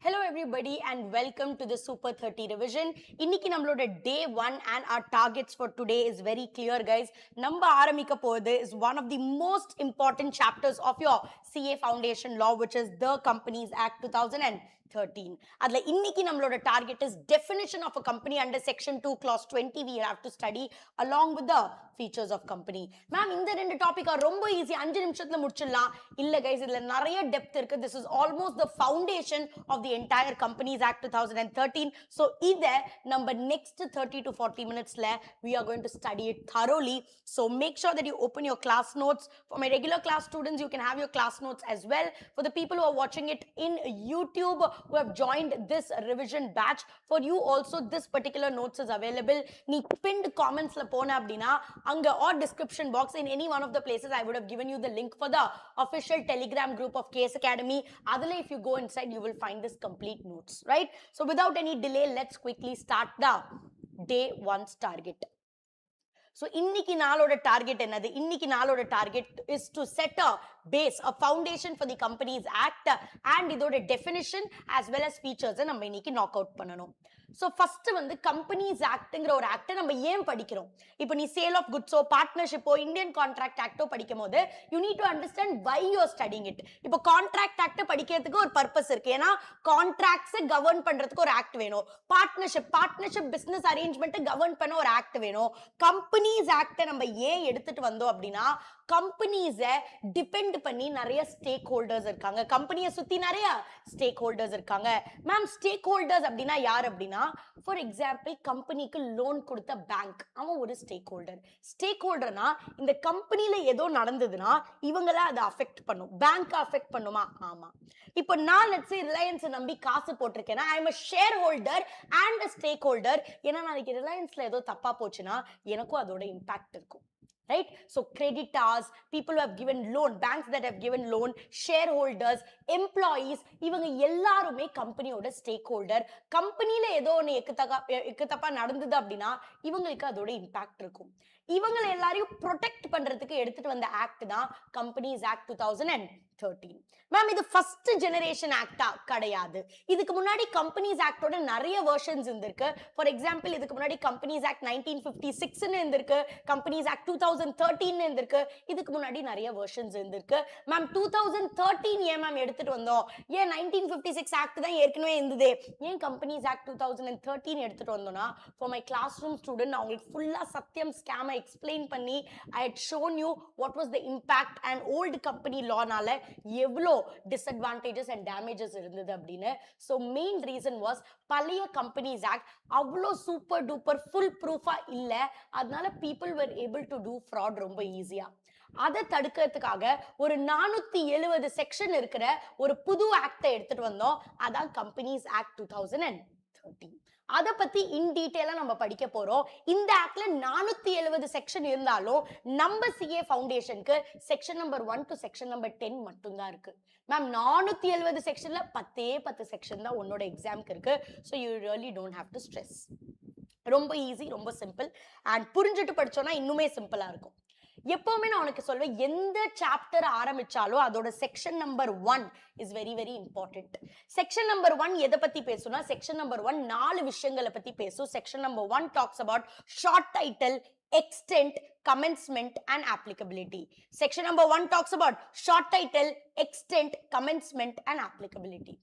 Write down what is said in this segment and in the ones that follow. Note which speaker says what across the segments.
Speaker 1: Hello everybody and welcome to the Super 30 revision. இன்னைக்கு நம்மளோட day 1 and our targets for today is very clear guys. நம்ம ஆரம்பிக்க போறது is one of the most important chapters of your CA foundation law, which is the Companies Act 2013. அதுல இன்னைக்கு நம்மளோட target is definition of a company under section 2 clause 20 we have to study along with the features of company. Ma'am, இந்த ரெண்டு topic ரொம்ப easy 5 நிமிஷத்துல முடிச்சிடலாம். இல்ல guys, இதுல நிறைய டெப்த் இருக்கு. This is almost the foundation of the entire Companies Act 2013. So இத நம்ம next 30 to 40 minutesல we are going to study it thoroughly. So make sure that you open your class notes. For my regular class students, you can have your class notes as well. For the people who are watching it in YouTube, who have joined this revision batch, for you also this particular notes is available. நீ pinned commentsல போன அப்படினா அங்க or description box in any one of the places I would have given you the link for the official Telegram group of Case Academy. Adale if you go inside you will find this complete notes, right? So without any delay, let's quickly start the day 1's target. So இன்னைக்கு நாளோட target என்னது? இன்னைக்கு நாளோட target is to set a base, a foundation for the Companies Act and இதோட definition as well as features நம்ம இன்னைக்கு knock out பண்ணணும். So first வந்து Companies Actங்கிற ஒரு ஆக்டை நம்ம ஏன் படிக்கிறோம்? இப்போ நீ சேல் ஆஃப் குட்ஸோ பார்ட்னர்ஷிப்போ இந்தியன் கான்ட்ராக்ட் ஆக்டோ படிக்கும் போது you need to understand why you are studying it. இப்போ கான்ட்ராக்ட் ஆக்ட் படிக்கிறதுக்கு ஒரு பர்பஸ் இருக்கு. ஏன்னா கான்ட்ராக்ட்ஸை கவர்ன் பண்றதுக்கு ஒரு ஆக்ட் வேணும். பார்ட்னர்ஷிப் பிசினஸ் அரேஞ்ச்மெண்ட் கவர்ன் பண்ண ஒரு ஆக்ட் வேணும். கம்பெனிஸ் ஆக்டை நம்ம ஏன் எடுத்துட்டு வந்தோம் அப்படின்னா கம்பெனிஸை டிபெண்ட் பண்ணி நிறைய ஸ்டேக் ஹோல்டர்ஸ் இருக்காங்க. கம்பெனியை சுத்தி நிறைய ஸ்டேக் ஹோல்டர்ஸ் இருக்காங்க. மேம், ஸ்டேக் ஹோல்டர்ஸ் அப்படின்னா யார் அப்படின்னா ஃபார் எக்ஸாம்பிள் கம்பெனிக்கு லோன் கொடுத்த பேங்க், அவன் ஒரு ஸ்டேக் ஹோல்டர். ஸ்டேக் ஹோல்டர்னா இந்த கம்பெனில ஏதோ நடந்ததுன்னா இவங்கள அதை அஃபெக்ட் பண்ணும். பேங்க் அஃபெக்ட் பண்ணுமா? ஆமா. இப்போ நான் லெட்ஸ் சே ரிலையன்ஸ் நம்பி காசு போட்டிருக்கேன்னா I am a share holder and a stake holder. ஏன்னா நாளைக்கு ரிலையன்ஸ்ல ஏதோ தப்பா போச்சுன்னா எனக்கும் அதோட இம்பாக்ட் இருக்கும். Right? So creditors, people who have given loan, banks that have given loan, shareholders, employees, இவங்க எல்லாருமே கம்பெனியோட ஸ்டேக் ஹோல்டர். கம்பெனில ஏதோ ஒன்று எக்குத்தப்பா நடந்தது அப்படின்னா இவங்களுக்கு அதோட இம்பாக்ட் இருக்கும். இவங்களை எல்லாரையும் ப்ரொடெக்ட் பண்றதுக்கு எடுத்துட்டு வந்த ஆக்ட் தான் கம்பெனிஸ் ஆக்ட் 2013. மேம், இது ஃபர்ஸ்ட் ஜெனரேஷன் ஆக்டா? கிடையாது. இதுக்கு முன்னாடி கம்பெனிஸ் ஆக்டோட நிறைய வெர்ஷன்ஸ் இருந்திருக்கு. ஃபார் எக்ஸாம்பிள் இதுக்கு முன்னாடி கம்பெனிஸ் ஆக்ட் 1956 இருந்திருக்கு, கம்பெனிஸ் ஆக்ட் 2013 இருந்திருக்கு. இதுக்கு முன்னாடி நிறைய வெர்ஷன்ஸ் இருந்திருக்கு. மேம், 2013 ஏன் மேம் எடுத்துட்டு வந்தோம்? ஏன் 1956 ஆக்ட் தான் ஏற்கனவே இருந்தது, ஏன் கம்பெனிஸ் ஆக்ட் 2013 எடுத்துட்டு வந்தோம்னா for my class room student நான் உங்களுக்கு ஃபுல்லா சத்தியம் ஸ்கேமை எக்ஸ்பிளைன் பண்ணி I had shown you what was the impact and old company லானால எவ்வளோ டிஸ்அட்வான்டேஜஸ் அண்ட் டேமேஜஸ் இருந்தது அப்படின்னு. ஸோ மெயின் ரீசன் வாஸ் பழைய கம்பெனிஸ் ஆக்ட் அவ்வளோ சூப்பர் டூப்பர் ஃபுல் ப்ரூஃபா இல்லை. அதனால people were able to do fraud ரொம்ப ஈஸியா. அதை தடுக்கிறதுக்காக ஒரு 470 செக்ஷன் இருக்கிற ஒரு புது ஆக்டை எடுத்துட்டு வந்தோம். அதான் கம்பெனிஸ் ஆக்ட் 2013. அதை பத்தி இன் டீடைலா நம்ம படிக்க போறோம். இந்த ஆக்ட்ல 470 செக்ஷன் இருந்தாலும் நம்ம சிஏ ஃபவுண்டேஷனுக்கு section number 1 to section number 10 மட்டும் தான் இருக்கு. மேம், 470 செக்ஷன்ல 10 செக்ஷன் தான் உன்னோட எக்ஸாம்க்கு இருக்கு. So you really don't have to stress. ரொம்ப ஈஸி, ரொம்ப சிம்பிள். அண்ட் புரிஞ்சுட்டு படிச்சோம்னா இன்னுமே சிம்பிளா இருக்கும். எப்பவுமே நான் உனக்கு சொல்வேன், எந்த சாப்டர் ஆரம்பிச்சாலும் அதோட section number 1 is very very important. Section number 1 எதை பத்தி பேசுனா செக்ஷன் நம்பர் 1 4 விஷயங்களை பத்தி பேசும். Section number 1 talks about short title, extent, commencement and applicability. Section number 1 talks about short title, extent, commencement and applicability.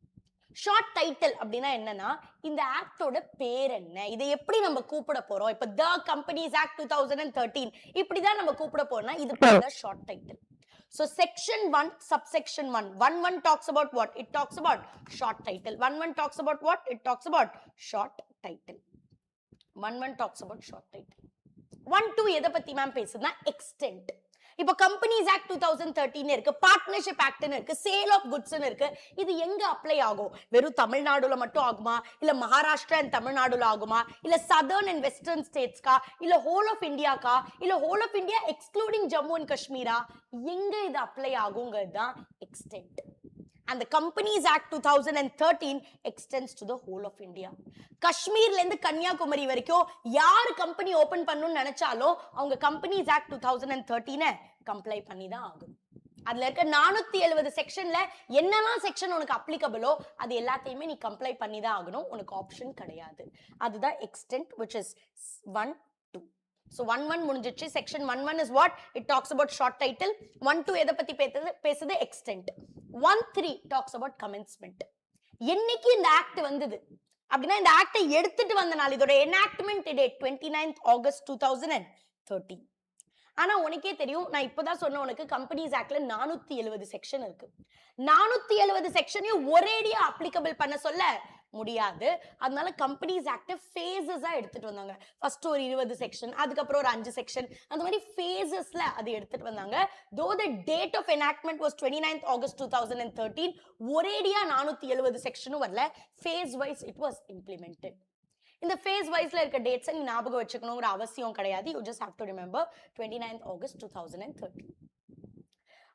Speaker 1: Short title அப்படின்னா என்னன்னா இந்த ஆக்டோட பேர் என்ன, இதை எப்படி நம்ம கூப்பிட போறோம். இப்ப த கம்பெனிஸ் ஆக்ட் 2013 இப்படிதான் நம்ம கூப்பிட போறோம்னா இது பேர் short title. So section 1 subsection 1 talks about what? It talks about short title. 1 talks about what? It talks about short title. 1 talks about short title. 1 எதை பத்தி மேம் பேசுதுன்னா எக்ஸ்டென்ட். இப்போ கம்பெனிஸ் ஆக்ட் 2013 இருக்கு, பார்ட்னர்ஷிப் ஆக்ட்னு இருக்கு, சேல் ஆஃப் குட்ஸ்னு இருக்கு. இது எங்க apply ஆகும்? வெறும் தமிழ்நாடுல மட்டும் ஆகுமா, இல்ல மகாராஷ்டிரா அண்ட் தமிழ்நாடுல ஆகுமா, இல்ல சதர்ன் அண்ட் வெஸ்டர்ன் ஸ்டேட்ஸ்கா, இல்ல ஹோல் ஆஃப் இந்தியாக்கா, இல்ல whole of India excluding Jammu and காஷ்மீரா, எங்க இது அப்ளை ஆகுங்கிறது தான் extent. And the Companies Act 2013 extends to the whole of India. காஷ்மீர்ல இருந்து கன்னியாகுமரி வரைக்கும் யார் கம்பெனி ஓபன் பண்ணணும்னு நினைச்சாலும் அவங்க Companies Act 2013 கம்ப்ளை பண்ணி தான் ஆகும். அதுல இருக்க 470 செக்ஷன்ல என்னெல்லாம் செக்ஷன் உனக்கு அப்ளிகபிளோ அது எல்லாத்தையுமே நீ கம்ப்ளை பண்ணி தான் ஆகணும், உனக்கு ஆப்ஷன் கிடையாது. அதுதான் எக்ஸ்டென்ட் which is 1 2. So 1 முடிஞ்சிச்சு. Section 1 is what? It talks about short title. 1 எதை பத்தி பேசுது? எக்ஸ்டென்ட். 1 talks about commencement. என்னைக்கு இந்த ஆக்ட் வந்தது அப்படின்னா இந்த ஆக்டை எடுத்துட்டு வந்த நாள், இதோட enactment date 29th August 2013. ஆனா உனக்கே தெரியும், நான் இப்பதான் சொன்ன உனக்கு கம்பெனிஸ் ஆக்ட்ல 470 செக்ஷன் இருக்கு. 470 செக்ஷனையும் ஒரேடியா அப்ளிகபிள் பண்ண சொல்ல முடியாது. அதனால கம்பெனிஸ் ஆக்ட் ஃபேஸஸா எடுத்துட்டு வந்தாங்க. ஃபர்ஸ்ட் ஒரு 20 செக்ஷன், அதுக்கப்புறம் ஒரு 5 செக்ஷன், அந்த மாதிரி ஃபேஸஸ்ல அது எடுத்துட்டு வந்தாங்க. though the date of enactment was 29th August 2013, ஒரேடியா 470 செக்ஷனும் வரல, phase wise it was implemented. இந்த phase wiseல இருக்க டேட்ஸ் நீ ஞாபகம் வச்சுக்கணும்ங்கற அவசியம் கிடையாது. you just have to remember 29th August 2013.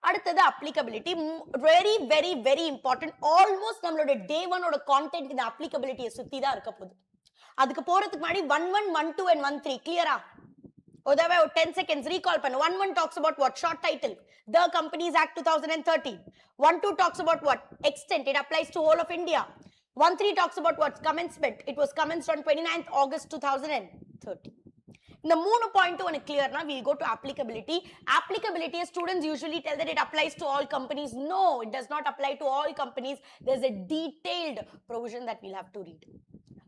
Speaker 1: அடுத்தது applicability. very very very important. almost நம்மளோட day 1 ஓட content இந்த applicability சுத்தி தான் இருக்க போகுது. அதுக்கு போறதுக்கு முன்னாடி 11 12 and 13 clear-ஆ? ஒருதடவை 10 seconds recall பண்ணு. 11 talks about what? Short title, the Companies Act 2013. 12 talks about what? Extent, it applies to whole of India. 13 talks about what? Commencement, it was commenced on 29th August 2013. இந்த 3 point உனக்கு கிளியர்னா we'll go to applicability. Applicability, students usually tell that it applies to all companies. No, it does not apply to all companies. There's a detailed provision that we'll have to read.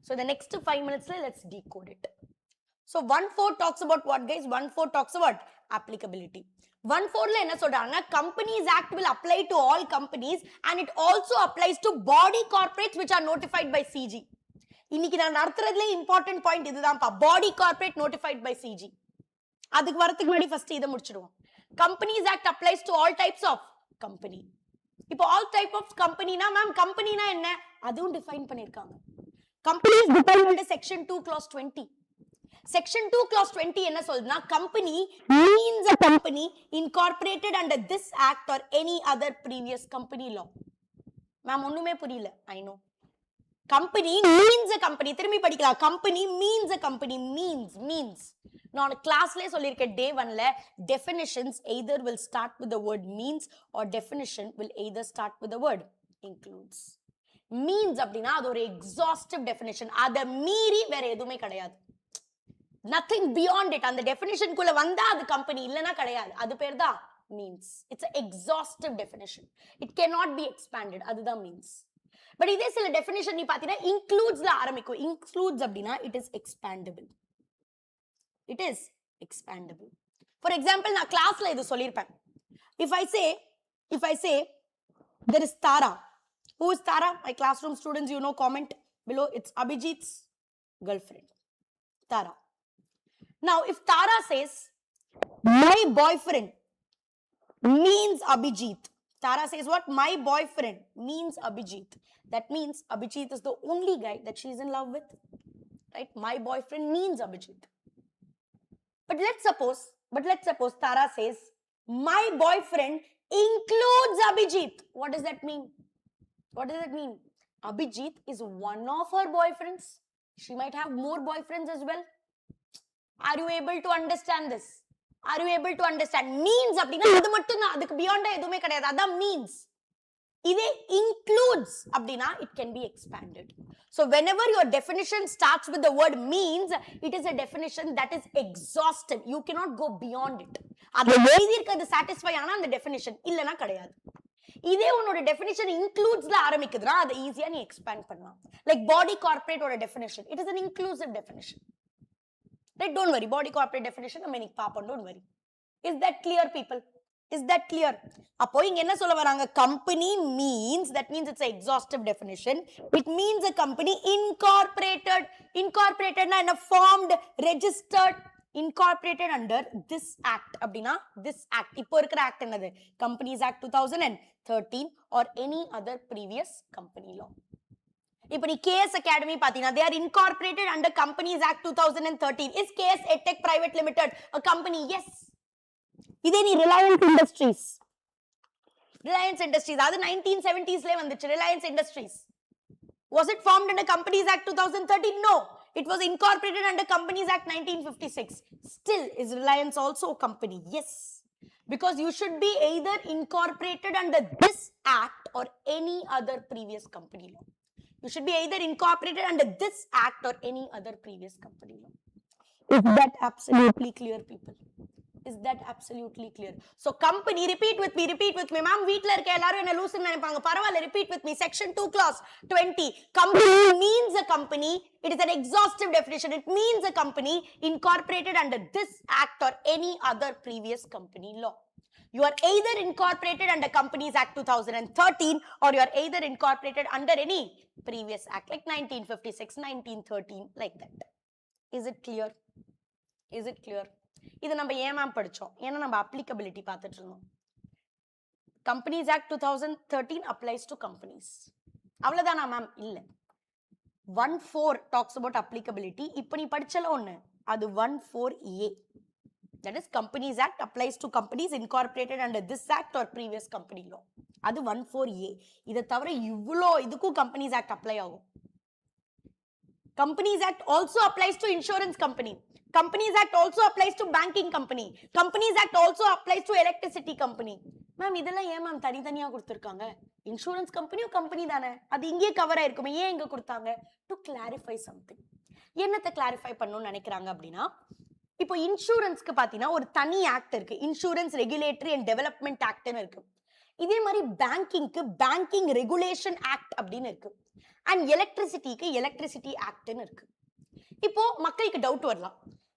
Speaker 1: So the next 5 minutes, let's decode it. So 1.4 talks about what, guys? 1.4 talks about applicability. 1.4 என்ன சொல்றாங்க? Companies Act will apply to all companies and it also applies to body corporates which are notified by CG. இன்னைக்கு நான் நடத்துறதுல important point இதுதான்ப்பா, body corporate notified by CG. அதுக்கு வரதுக்கு முன்னாடி first இதை முடிச்சிடுவோம். Companies act applies to all types of company. இப்போ all type of கம்பெனினா மேம் கம்பெனினா என்ன அதுவும் டிஃபைன் பண்ணிருக்காங்க. Companies define under section 2 clause 20. Section 2 clause 20 என்ன சொல்லுதுன்னா, company means a company incorporated under this act or any other previous company law. Ma'am ஒண்ணுமே புரியல, I know. Company means a company. திரும்பி படிக்கலாம். Company means a company. means. நான் கிளாஸ்லயே சொல்லியிருக்கேன் day 1ல definitions either will start with the word means or definition will either start with the word includes. means அப்படின்னா அது ஒரு exhaustive definition. அதை மீறி வேற எதுவுமே கிடையாது. nothing beyond it. அந்த definition குள்ள வந்தா அது company, இல்லனா கிடையாது. அது பேர் தான் means. It's an exhaustive definition. It cannot be expanded. அதுதான் means. பட் இதே சில டெஃபினிஷன் நீ பாத்தீங்கன்னா இன்க்ளூட்ஸ்ல ஆரம்பிக்கும். இன்க்ளூட்ஸ் அப்படின்னா it is expandable. It is expandable. For example நான் கிளாஸ்ல இது சொல்லியிருப்பேன். If I say there is Tara. Who is Tara? My classroom students, you know, comment below. It's Abhijit's girlfriend, Tara. Now if Tara says my boyfriend means Abhijit, Tara says what? My boyfriend means Abhijit. That means Abhijit is the only guy that she is in love with, right? My boyfriend means Abhijit. But let's suppose Tara says my boyfriend includes Abhijit. What does that mean? Abhijit is one of her boyfriends. She might have more boyfriends as well. Are you able to understand this? Are you able to understand? means அப்படினா அது மட்டும் தான், அதுக்கு beyond எதுவுமே கிடையாது. அதான் means. இதே includes அப்படினா it can be expanded. So whenever your definition starts with the word means, it is a definition that is exhaustive. You cannot go beyond it. அது எழுதி இருக்கிறது satisfy ஆனா அந்த definition இல்லனா கிடையாது. இதே உன்னோட definition includesல ஆரம்பிக்குதுனா அதை ஈஸியா நீ expand பண்ணலாம். Like body corporate ஓட definition, it is an inclusive definition. Right, don't worry, body corporate definition நம்ம இன்னைக்கு பாப்போம், don't worry. Is that clear, people? Is that clear? அப்போ இங்க என்ன சொல்ல வராங்க? Company means, that means it's an exhaustive definition. It means a company incorporated na என்ன? Formed, registered, incorporated under this act. அப்படினா this act, இப்போ இருக்கிற act என்னது? Companies Act 2013 or any other previous company law. இப்போ நீ KS Academy பாத்தீங்கன்னா they are incorporated under Companies Act 2013. Is KS EdTech Private Limited a company? Yes. இதே நீ Reliance Industries அது 1970sல வந்துச்சு. Reliance Industries, was it formed under Companies Act 2013? No, it was incorporated under Companies Act 1956. Still, is Reliance also a company? Yes. Because you should be either incorporated under this act or any other previous company law. You should be either incorporated under this act or any other previous company law. Is that absolutely clear, people? Is that absolutely clear? So company, repeat with me, ma'am. Veetla irka ellarum enna loose nu nenapanga, paravalla, repeat with me. Section 2 clause 20. Company means a company. It is an exhaustive definition. It means a company incorporated under this act or any other previous company law. You are either incorporated under Companies Act 2013 or you are either incorporated under any previous act like 1956, 1913, like that. Is it clear? Is it clear? இது நம்ம ஏன் ma'am படிச்சோம்? ஏன்னா நம்ம applicability பார்த்துட்டு இருந்தோம். Companies Act 2013 applies to companies. அவ்வளவுதானா ma'am? இல்ல. 1(4) talks about applicability. இப்போ நீ படிச்சல ஒண்ணு, அது 1(4)(a). That is, Companies Act applies to companies incorporated under this act or previous company law. அது 1(4)(a). இதை தவிர இவ்வளோ இதுக்கும் Companies Act apply ஆகும். Companies Act also applies to insurance company. Companies Act also applies to banking company. Companies Act also applies to electricity company. Ma'am இதெல்லாம் ஏன் ma'am தனித்தனியா கொடுத்திருக்காங்க? இன்சூரன்ஸ் கம்பெனியும் கம்பெனி தானே, அது இங்கே கவர் ஆயிருக்குமே, ஏன் இங்க கொடுத்தாங்க? To clarify something. என்னத்தை கிளாரிஃபை பண்ணணும்னு நினைக்கிறாங்க அப்படின்னா, இப்போ இன்சூரன்ஸ்க்கு பாத்தீங்கன்னா ஒரு தனி ஆக்ட் இருக்கு, இன்சூரன்ஸ் ரெகுலேட்டரி அண்ட் டெவலப்மெண்ட் ஆக்ட்னு இருக்கு. இதே மாதிரி பேங்கிங்க்கு பேங்கிங் ரெகுலேஷன் ஆக்ட் அப்படின்னு இருக்கு. அண்ட் எலக்ட்ரிசிட்டிக்கு எலக்ட்ரிசிட்டி ஆக்ட்னு இருக்கு. இப்போ மக்களுக்கு டவுட் வரலாம்,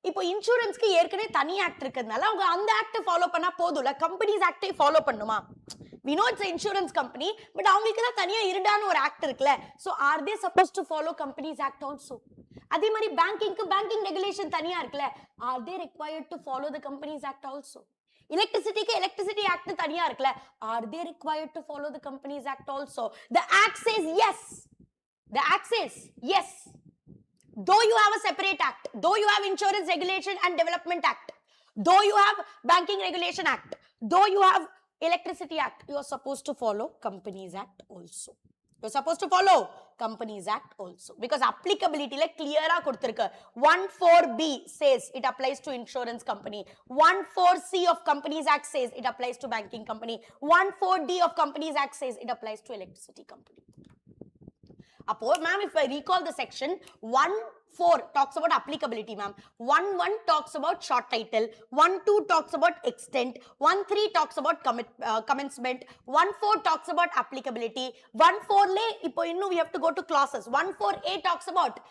Speaker 1: இப்போ இன்சூரன்ஸ்க்கு ஏற்கனவே தனி ஆக்ட் இருக்கிறதுனால அவங்க அந்த ஆக்ட் ஃபாலோ பண்ணா போதும்ல, கம்பெனிஸ் ஆக்டை ஃபாலோ பண்ணுமா? We know it's an insurance company, but அவங்களுக்கு தான் தனியா இருடான ஒரு ஆக்ட் இருக்குல்ல. So are they supposed to follow Companies Act also? அதே மாதிரி பேங்கிங்க்கு பேங்கிங் ரெகுலேஷன் தனியா இருக்குல்ல, are they required to follow the Companies Act also? எலக்ட்ரிசிட்டிக்கு எலக்ட்ரிசிட்டி ஆக்ட் தனியா இருக்குல்ல, are they required to follow the Companies Act also? The act says yes. The act says yes. Though you have a separate act, though you have Insurance Regulation and Development Act, though you have Banking Regulation Act, though you have Electricity Act, you are supposed to follow Companies Act also. You are supposed to follow Companies Act also. Because applicability like clear ah kuduthirukku. 1(4)(b) says it applies to insurance company. 1(4)(c) of Companies Act says it applies to banking company. 1(4)(d) of Companies Act says it applies to electricity company. Appo ma'am, if I recall the section, 1(4) talks about applicability, ma'am. 1(1) talks about short title. 1(2) talks about extent. 1(3) talks about commencement. 1(4) talks about applicability. 1(4) le ipo innu we have to go to clauses. 1(4)(a) talks about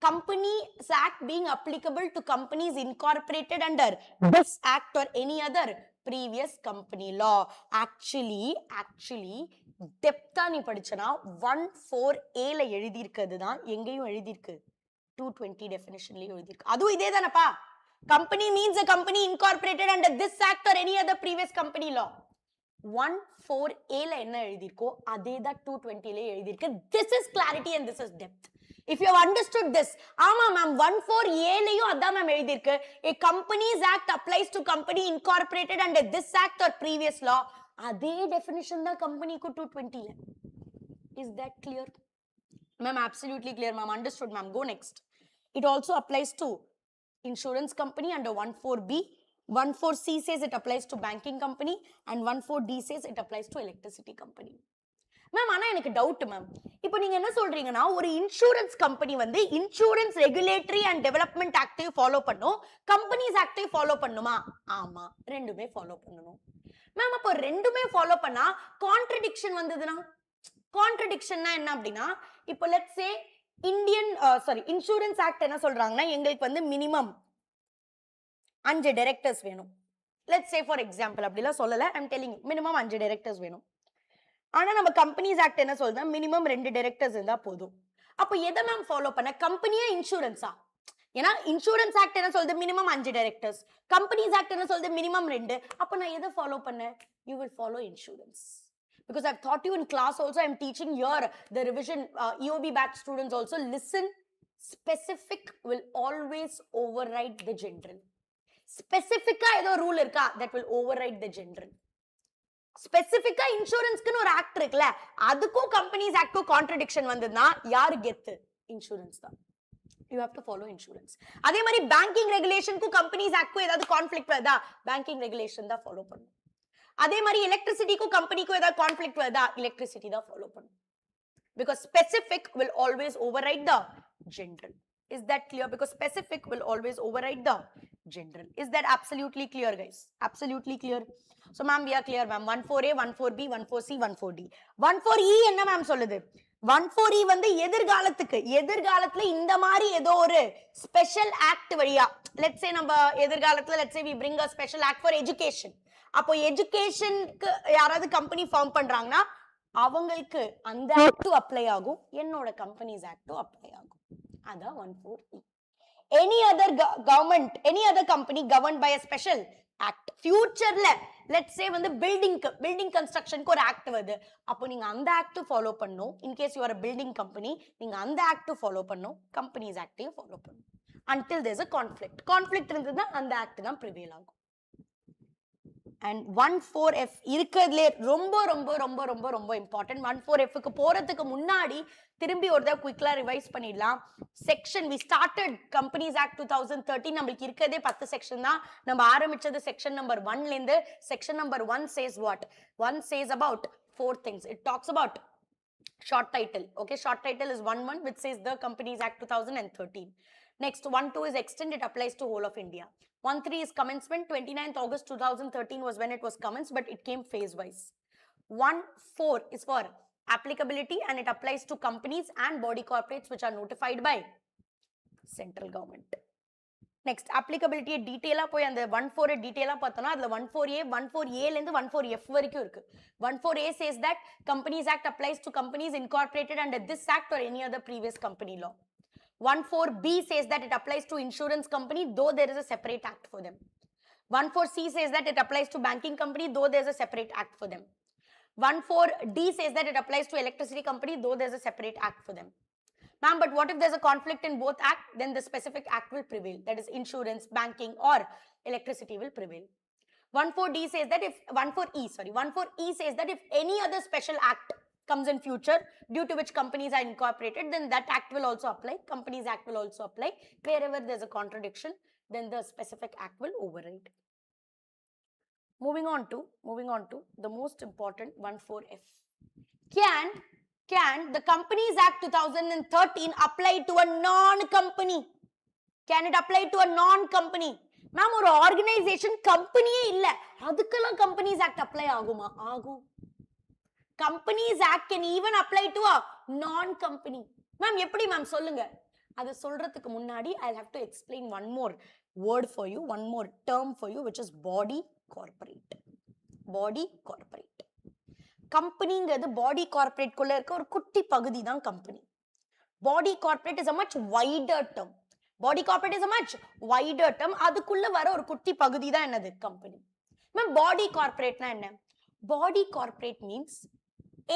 Speaker 1: Companies Act being applicable to companies incorporated under this act or any other previous company law. Actually டெப்தா நீ படிச்சனா 1(4)(a) ல எழுதி இருக்கிறது தான் எங்கேயும் எழுதி இருக்கு, 220 டெஃபினிஷன்லயும் எழுதி இருக்கு. அதுவும் இதே தானப்பா, company means a company incorporated under this act or any other previous company law. 1(4)(a) ல என்ன எழுதி இருக்கோ அதே தான் 220 ல எழுதி இருக்கு. This is clarity and this is depth. If you have understood this, ஆமா மேம் 1(4)(a) லயும் அதான் மேம் எழுதி இருக்கு. A Companies Act applies to company incorporated under this act or previous law. அதே டெஃபினிஷன் தான் கம்பெனிக்கு 220 ல. Is that clear? Ma'am, absolutely clear, ma'am. Understood, ma'am. Go next. It also applies to insurance company under 1(4)(b). 1(4)(c) says it applies to banking company and 1(4)(d) says it applies to electricity company. Ma'am ஆனா எனக்கு doubt ma'am, இப்போ நீங்க என்ன சொல்றீங்கன்னா ஒரு insurance company வந்து insurance regulatory and development ஆக்டையும் follow பண்ணும், கம்பெனிஸ் ஆக்டையும் ஃபாலோ பண்ணுமா? ஆமா, ரெண்டுமே ஃபாலோ பண்ணணும். மேம் அப்போ ரெண்டுமே ஃபாலோ பண்ணா கான்ட்ரடிக்ஷன் வந்ததுன்னா, கான்ட்ரடிக்ஷன்னா என்ன அப்படின்னா, இப்போ லெட்ஸ் சே இன்சூரன்ஸ் ஆக்ட் என்ன சொல்றாங்கன்னா, எங்களுக்கு வந்து மினிமம் 5 டைரக்டர்ஸ் வேணும். லெட்ஸ் சே ஃபார் எக்ஸாம்பிள், அப்படிலாம் சொல்லல, I am telling you, minimum 5 directors வேணும். ஆனா நம்ம கம்பெனிஸ் ஆக்ட் என்ன சொல்றா, மினிமம் 2 டைரக்டர்ஸ் இருந்தா போதும். அப்போ எதை மேம் ஃபாலோ பண்ண, கம்பெனியா இன்சூரன்ஸா? ஏன்னா இன்சூரன்ஸ் ஆக்ட் என்ன சொல்றது, மினிமம் 5 டைரக்டர்ஸ். கம்பெனிஸ் ஆக்ட் என்ன சொல்றது, மினிமம் 2. அப்ப நான் எதை ஃபாலோ பண்ணேன்? You will follow insurance. Because I've taught you in class also, I'm teaching here the revision EOB batch students also. Listen, specific will always override the general. Specific ஏதோ rule இருக்கா, that will override the general. ஸ்பெசிபிக்கா இன்சூரன்ஸ்க்குன்னு ஒரு act இருக்குல்ல, அதுக்கும் companies ஆக்ட்க்கும் contradiction வந்ததுன்னா யாரு கெத்து? Insurance தான். You have to follow insurance. அதே மாதிரி banking regulation க்கு companies act க்கு ஏதாவது conflict வருதா banking regulation தான் follow பண்ணணும். அதே மாதிரி electricity க்கு company க்கு ஏதாவது conflict வருதா electricity தான் follow பண்ணணும். Because specific will always override the general. Is that clear? Because specific will always override the general. Is that absolutely clear, guys? Absolutely clear. So, ma'am, we are clear, ma'am. 14A, 14B, 14C, 14D. 14E என்ன ma'am சொல்லுது? 14E வந்து எதிர்காலத்துல இந்த மாதிரி ஏதோ ஒரு special act வழியா, let's say நம்ம எதிர்காலத்துல let's say we bring a special act for education. அப்போ எஜுகேஷனுக்கு யாராவது கம்பெனி ஃபார்ம் பண்றாங்கன்னா அவங்களுக்கு அந்த ஆக்ட் அப்ளை ஆகும், என்னோட கம்பெனிஸ் ஆக்ட் அப்ளை ஆகும். அதான் 14E. Any other government, any other company governed by a special act. Futureல let's say வந்து building constructionக்கு ஒரு ஆக்ட் வருது, அப்போ நீங்க அந்த ஆக்ட் ஃபாலோ பண்ணணும். in case you are a building company, நீங்க அந்த ஆக்ட் ஃபாலோ பண்ணணும், கம்பெனிஸ் ஆக்டையும் ஃபாலோ பண்ணணும். until there is a conflict இருந்ததுன்னா அந்த ஆக்ட் தான் ப்ரிவேல் ஆகும். And 14F இருக்கிறதுலே ரொம்ப ரொம்ப ரொம்ப ரொம்ப ரொம்ப இம்பார்ட்டன்ட். 14F க்கு போறதுக்கு முன்னாடி திரும்பி ஒரு தடவை குயிக்லா ரிவைஸ் பண்ணிடலாம். Section we started Companies Act 2013. நம்மளுக்கு இருக்கிறதே 10 செக்ஷன் தான். நம்ம ஆரம்பிச்சது செக்ஷன் நம்பர் 1ல இருந்து. Section number 1 says what? 1 says about 4 things. It talks about short title. Okay, short title is 1.1 which says the Companies Act 2013. Next, 1.2 is extend, it applies to whole of India. 1.3 is commencement, 29th August 2013 was when it was commenced, but it came phase-wise. 1.4 is for applicability and it applies to companies and body corporates which are notified by central government. Next, applicability detail போய் அந்த 1.4 detail பார்த்தோம்னா அதுல 1.4A, 1.4A ல இருந்து 1.4F வரைக்கும் இருக்கு. 1.4A says that Companies Act applies to companies incorporated under this act or any other previous company law. 1.4B says that it applies to insurance company though there is a separate act for them. 1.4C says that it applies to banking company though there is a separate act for them. 1.4D says that it applies to electricity company though there is a separate act for them. Ma'am, but what if there is a conflict in both acts? Then the specific act will prevail. That is insurance, banking or electricity will prevail. 1.4D says that if 1.4E says that if any other special act comes in future due to which companies are incorporated, then that act will also apply. Companies Act will also apply. Wherever there's a contradiction, then the specific act will override. Moving on to the most important 1.4F. Can the Companies Act 2013 apply to a non-company? Can it apply to a non-company? Ma'am, ஒரு organization companyயே இல்ல, அதுக்கெல்லாம் Companies Act apply ஆகுமா? ஆகும். Companies Act can even apply to a non-company. Ma'am, எப்படி ma'am சொல்லுங்க? அதை சொல்றதுக்கு முன்னாடி I'll have to explain one more word for you, one more term for you, which is body corporate. Body corporate. கம்பெனிங்கிறது body corporate குள்ள இருக்க ஒரு குட்டி பகுதி தான் company. Body corporate is a much wider term. Body corporate is a much wider term. அதுக்குள்ள வர ஒரு குட்டி பகுதி தான் என்னது கம்பெனி. மேம், பாடி கார்பரேட்னா என்ன? Body corporate means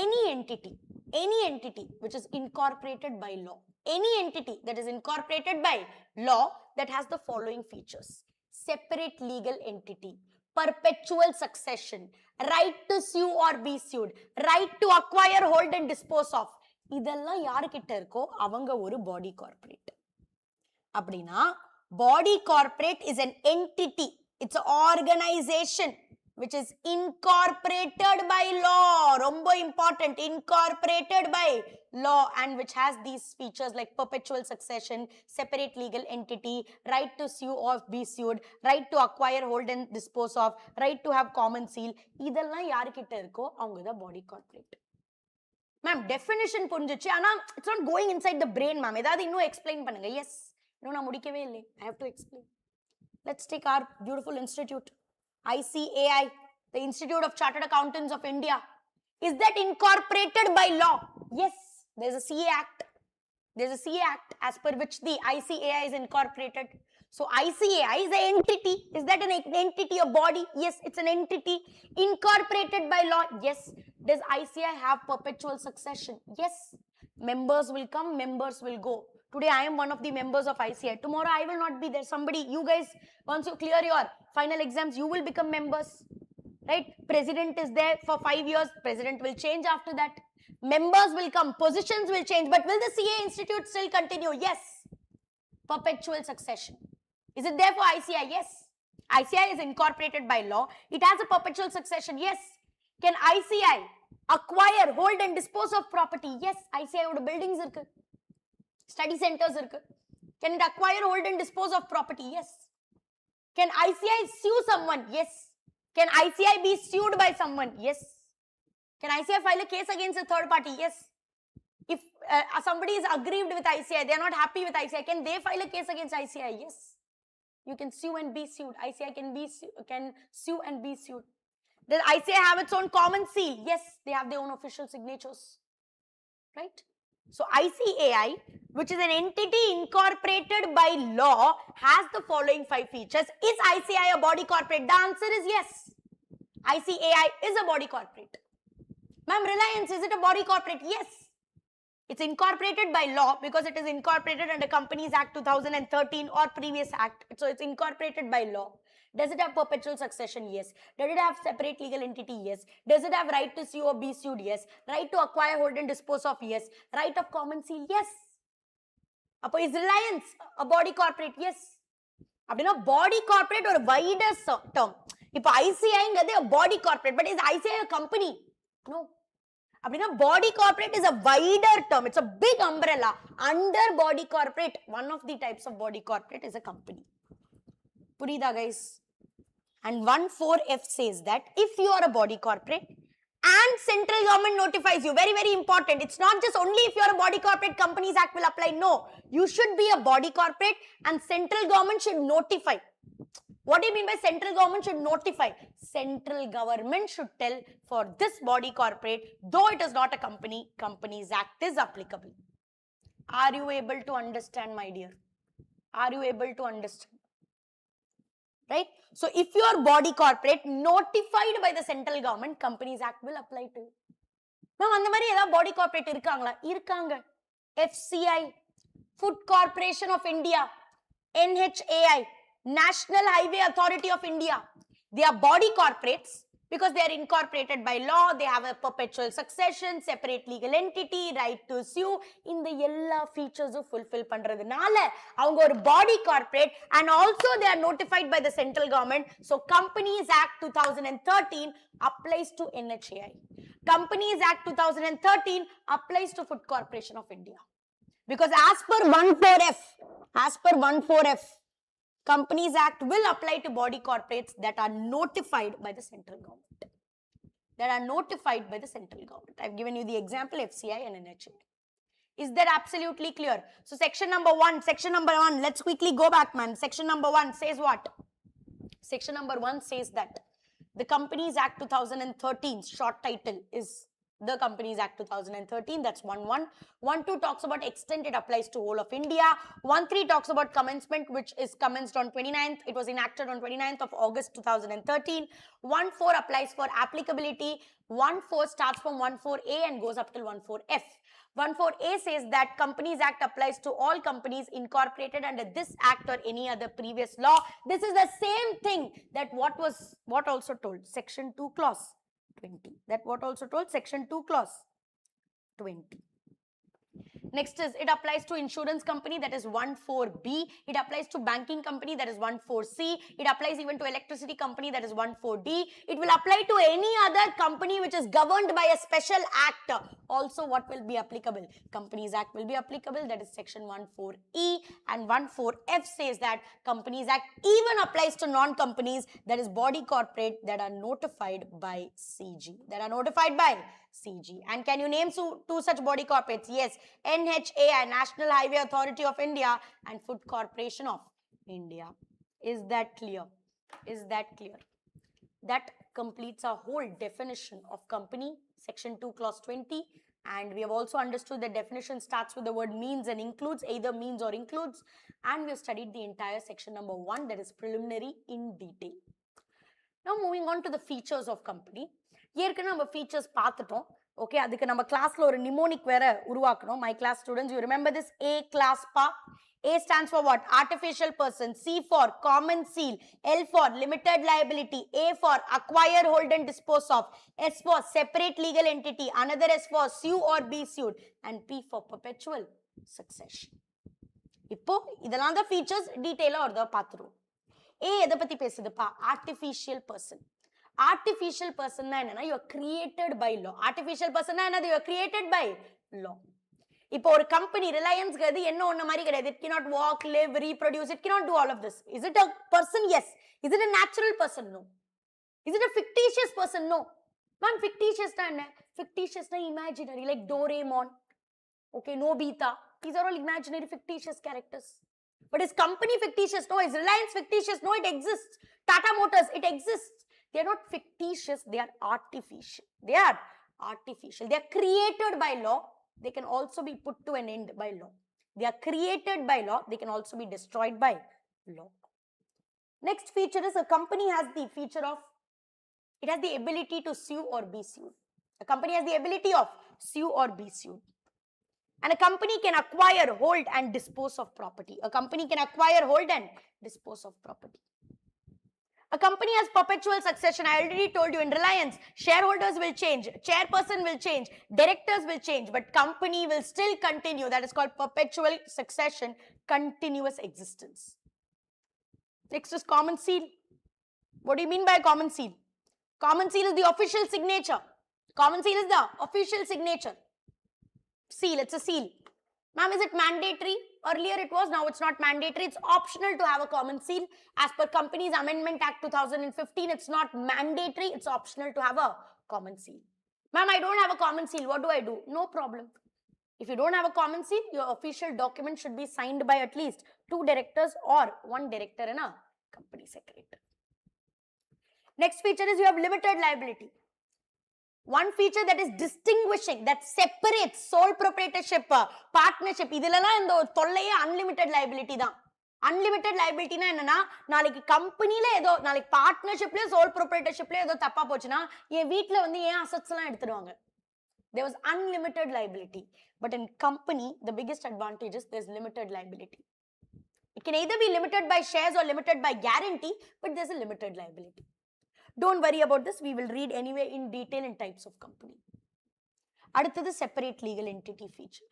Speaker 1: any entity which is incorporated by law. Any entity that is incorporated by law that has the following features: separate legal entity, perpetual succession, right to sue or be sued, right to acquire, hold and dispose of. இதெல்லாம் யாருக்கிட்ட இருக்கோ அவங்க ஒரு பாடி corporate. அப்படின்னா பாடி corporate is an entity, it's an organization which is incorporated by law. Rombo important, incorporated by law, and which has these features like perpetual succession, separate legal entity, right to sue or be sued, right to acquire, hold and dispose of, right to have common seal. இதெல்லாம் யாருக்கிட்ட இருக்கோ அவங்க தான் பாடி corporate. Ma'am, definition புரிஞ்சிச்சு, ஆனா it's not going inside the brain. Ma'am, ஏதாவது இன்னும் explain பண்ணுங்க. எஸ், இன்னும் நான் முடிக்கவே இல்லை. I have to explain. Let's take our beautiful institute, ICAI, the Institute of Chartered Accountants of India. Is that incorporated by law? Yes, there's a CA Act. There's a CA Act as per which the ICAI is incorporated. So ICAI is an entity. Is that an entity, a body? Yes, it's an entity incorporated by law. Yes. Does ICAI have perpetual succession? Yes. Members will come, members will go. Today I am one of the members of ICAI. Tomorrow I will not be there. Somebody, you guys, once you clear your final exams, you will become members, right? President is there for 5 years. President will change after that. Members will come, positions will change, but will the CA Institute still continue? Yes. Perpetual succession. Is it there for ICI? Yes. ICI is incorporated by law. It has a perpetual succession. Yes. Can ICI acquire, hold and dispose of property? Yes. ICI oda buildings irukku. Study centers irukku. Can it acquire, hold and dispose of property? Yes. Can ICI sue someone? Yes. Can ICI be sued by someone? Yes. Can ICI file a case against a third party? Yes. If somebody is aggrieved with ICI, they are not happy with ICI, can they file a case against ICI? Yes. You can sue and be sued. ICI can sue and be sued. Does ICI have its own common seal? Yes, they have their own official signatures. Right? So ICAI, which is an entity incorporated by law, has the following 5 features. Is ICI a body corporate? The answer is yes. ICAI is a body corporate. Ma'am, Reliance, is it a body corporate? Yes. It's incorporated by law because it is incorporated under Companies Act 2013 or previous act. So it's incorporated by law. Does it have perpetual succession? Yes. Does it have separate legal entity? Yes. Does it have right to sue or be sued? Yes. Right to acquire, hold and dispose of? Yes. Right of common seal? Yes. Appo is Reliance a body corporate? Yes. அப்படின்னா body corporate ஒரு wider term. இப்போ ICIங்கிறது a body corporate, but is ICI a company? No. அப்படின்னா body corporate is a wider term. It's a big umbrella. Under body corporate, one of the types of body corporate is a company. புரியுதா guys? And 14F says that if you are a body corporate and central government notifies you, very, very important. It's not just only if you are a body corporate, Companies Act will apply. No, you should be a body corporate and central government should notify. What do you mean by central government should notify? Central government should tell for this body corporate, though it is not a company, Companies Act is applicable. Are you able to understand, my dear? Are you able to understand? Right? So if you are body corporate notified by the central government, Companies Act will apply to you. Now, அந்த மாதிரி ஏதாவது body corporate இருக்காங்களா? இருக்காங்க. FCI, Food Corporation of India, NHAI, National Highway Authority of India. They are body corporates because they are incorporated by law. They have a perpetual succession, separate legal entity, right to sue. இந்த எல்லா features fulfill பண்றதுனால அவங்க ஒரு body corporate and also they are notified by the central government. So Companies Act 2013 applies to NHAI. Companies Act 2013 applies to Food Corporation of India. Because as per 14F, Companies Act will apply to body corporates that are notified by the central government. I've given you the example FCI and NHAI. Is that absolutely clear? So section number one, let's quickly go back, man. Section number 1 says what? Section number 1 says that the Companies Act 2013, short title is the Companies Act 2013, that's 1.1. 1.2 talks about extent, it applies to whole of India. 1.3 talks about commencement, which is commenced on 29th. It was enacted on 29th of August 2013. 1.4 applies for applicability. 1.4 starts from 1.4A and goes up till 1.4F. 1.4A says that Companies Act applies to all companies incorporated under this act or any other previous law. This is the same thing that what also told section 2 clause 20. That what also told section 2 clause 20. Next is it applies to insurance company, that is 1.4B. It applies to banking company, that is 1.4C. It applies even to electricity company, that is 1.4D. It will apply to any other company which is governed by a special act. Also, what will be applicable? Companies Act will be applicable, that is section 1.4E. And 1.4F says that Companies Act even applies to non-companies, that is body corporate that are notified by CG. And can you name two such body corporates? Yes, NHAI, National Highway Authority of India, and Food Corporation of India. Is that clear? That completes our whole definition of company, section 2 clause 20. And we have also understood the definition starts with the word means and includes, either means or includes. And we have studied the entire section number 1, that is preliminary, in detail. Now moving on to the features of company. ஏற்கனவே நம்ம features பார்த்துட்டோம். Okay, அதுக்கு நம்ம கிளாஸ்ல ஒரு mnemonic வேற உருவாக்கணும். My class students, you remember this A class PA? A stands for what? Artificial person. C for common seal. L for limited liability. A for acquire, hold and dispose of. S for separate legal entity. Another S for sue or be sued. And P for perpetual succession. இப்போ இதெல்லாம் தான் features டீடைலா ஒரு தடவை பார்த்துருவோம். எதை பத்தி பேசுதுப்பா? artificial person. artificial person னா என்னன்னா you are created by law. artificial person னா என்னது? you are created by law. இப்போ ஒரு கம்பெனி ரிலையன்ஸ்ங்கிறது என்ன ஒண்ணு மாதிரி கிடையாது. It cannot walk, live, reproduce. It cannot do all of this. Is it a person? Yes. Is it a natural person? No. Is it a fictitious person? No. Ma'am, fictitious na enna? Fictitious na imaginary, like Doraemon, okay, Nobita. These are all imaginary, fictitious characters. But is company fictitious? No. Is Reliance fictitious? No, it exists. Tata Motors, it exists. They are not fictitious. They are artificial. They are artificial. They are created by law. They can also be put to an end by law. They are created by law. They can also be destroyed by law. Next feature is a company has the feature of, it has the ability to sue or be sued. A company has the ability of sue or be sued. And a company can acquire, hold and dispose of property. A company can acquire, hold and dispose of property. A company has perpetual succession. I already told you in Reliance, shareholders will change, chairperson will change, directors will change, but company will still continue. That is called perpetual succession, continuous existence. Next is common seal. What do you mean by common seal? Common seal is the official signature. Common seal is the official signature. Seal, it's a seal. Ma'am, is it mandatory? Earlier it was, now it's not mandatory. It's optional to have a common seal. As per Companies Amendment Act 2015, it's not mandatory. It's optional to have a common seal. Ma'am, I don't have a common seal. What do I do? No problem. If you don't have a common seal, your official document should be signed by at least 2 directors or 1 director and a company secretary. Next feature is you have limited liability. One feature that is distinguishing, that separates sole proprietorship, partnership, இதெல்லாம் இந்த தொல்லையே unlimited liability தான். Unlimited liability னா என்னன்னா, நாளைக்கு கம்பெனில ஏதோ, நாளைக்கு பார்ட்னர்ஷிப்லயே soul ப்ரொப்ரைட்டர்ஷிப்லயே ஏதோ தப்பா போச்சுன்னா, என் வீட்ல வந்து ஏன் அசெட்ஸ் எல்லாம் எடுத்துடுவாங்க. There was unlimited liability. But in company, the biggest advantage is there's limited liability. It can either be limited by shares or limited by guarantee, but there's a limited liability. Don't worry about this. We will read anyway in detail in types of company. அடுத்தது separate legal entity feature.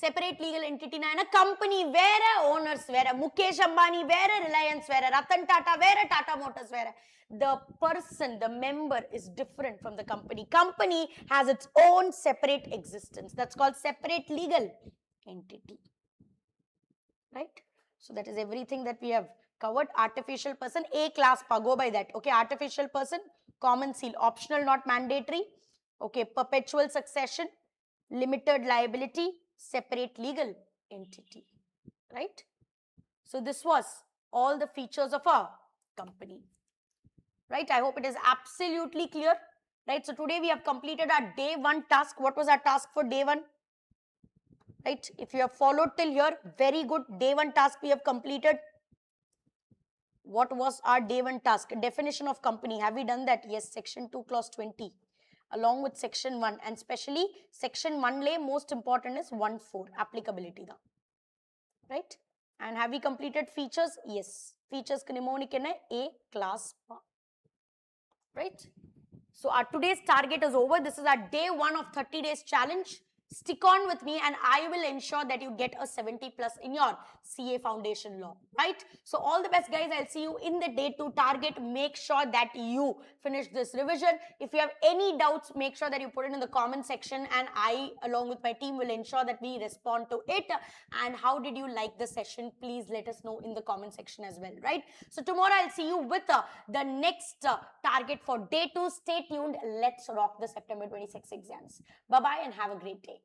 Speaker 1: Separate legal entity na enna? Company வேற, owners வேற, Mukesh Ambani வேற, Reliance வேற, Ratan Tata வேற, Tata Motors வேற. The person, the member is different from the company. Company has its own separate existence. That's called separate legal entity. Right? So that is everything that we have covered. Artificial person, A class, go by that. Okay, artificial person, common seal, optional, not mandatory. Okay, perpetual succession, limited liability, separate legal entity. Right? So this was all the features of a company. Right? I hope it is absolutely clear. Right? So today we have completed our day 1 task. What was our task for day 1? Right? If you have followed till here, very good. Day 1 task we have completed. What was our day 1 task? Definition of company. Have we done that? Yes, section 2, clause 20. Along with section 1. And especially section 1 lay most important is 1.4. Applicability. Da. Right? And have we completed features? Yes. Features mnemonic A class. Right? So our today's target is over. This is our day 1 of 30 days challenge. Stick on with me and I will ensure that you get a 70+ in your CA foundation law, right? So all the best guys. I'll see you in the day 2 target. Make sure that you finish this revision. If you have any doubts, make sure that you put it in the comment section and I along with my team will ensure that we respond to it. And how did you like the session? Please let us know in the comment section as well, right? So tomorrow I'll see you with the next target for day 2. Stay tuned. Let's rock the September 26 exams. Bye-bye and have a great day.